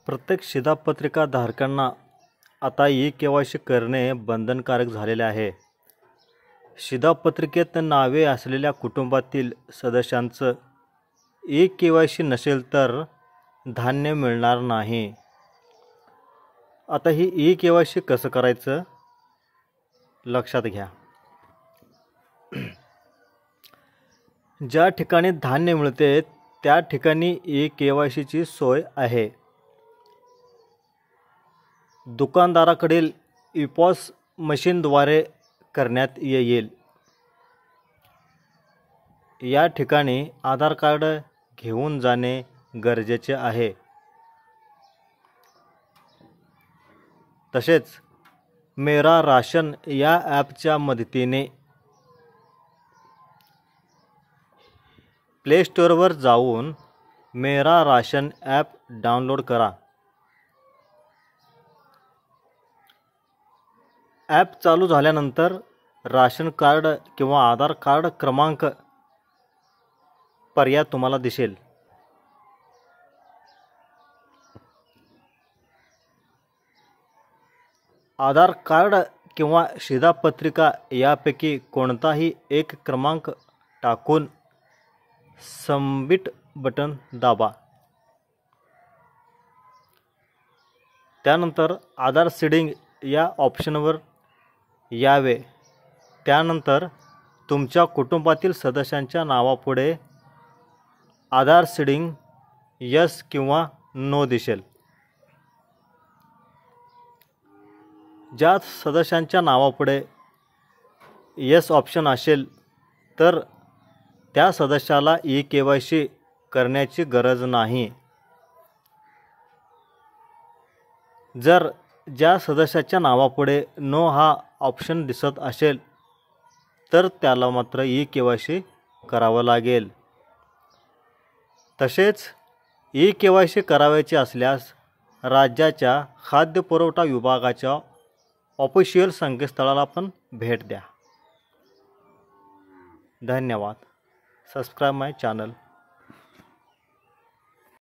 प्रत्येक शिधापत्रिका धारकांना आता ई-केवायसी करणे बंधनकारक झालेले आहे. शिधापत्रिकेत नावे असलेल्या कुटुंबातील सदस्यांचं ई-केवायसी नसेल तर धान्य मिळणार नाही. आता ही ई-केवायसी कसं करायचं लक्षात घ्या. ज्या ठिकाणी धान्य मिळते त्या ठिकाणी ई-केवायसीची सोय आहे. दुकानदाराकडील ई-पॉस मशीनद्वारे करण्यात येईल. या ठिकाणी आधार कार्ड घेऊन जाणे गरजेचे आहे. तसेच मेरा राशन या ॲपच्या मदतीने प्ले स्टोअरवर जाऊन मेरा राशन ॲप डाउनलोड करा. ॲप चालू झाल्यानंतर राशन कार्ड किंवा आधार कार्ड क्रमांक पर्याय तुम्हाला दिसेल. आधार कार्ड किंवा शिधापत्रिका यापैकी कोणताही एक क्रमांक टाकून सबमिट बटन दाबा. त्यानंतर आधार सीडिंग या ऑप्शनवर यावे. त्यानंतर तुमच्या कुटुंबातील सदस्यांच्या नावापुढे आधार सीडिंग यस किंवा नो दिसेल. ज्या सदस्यांच्या नावापुढे यस ऑप्शन असेल तर त्या सदस्याला ई-केवायसी करण्याची गरज नाही. जर ज्या सदस्याच्या नावापुढे नो हा ऑप्शन दिसत असेल तर त्याला मात्र ई-केवायसी करावं लागेल. तसेच ई-केवायसी करावयाची असल्यास राज्याच्या खाद्य पुरवठा विभागाच्या ऑफिशियल संकेतस्थळाला पण भेट द्या. धन्यवाद. सबस्क्राइब माय चॅनल.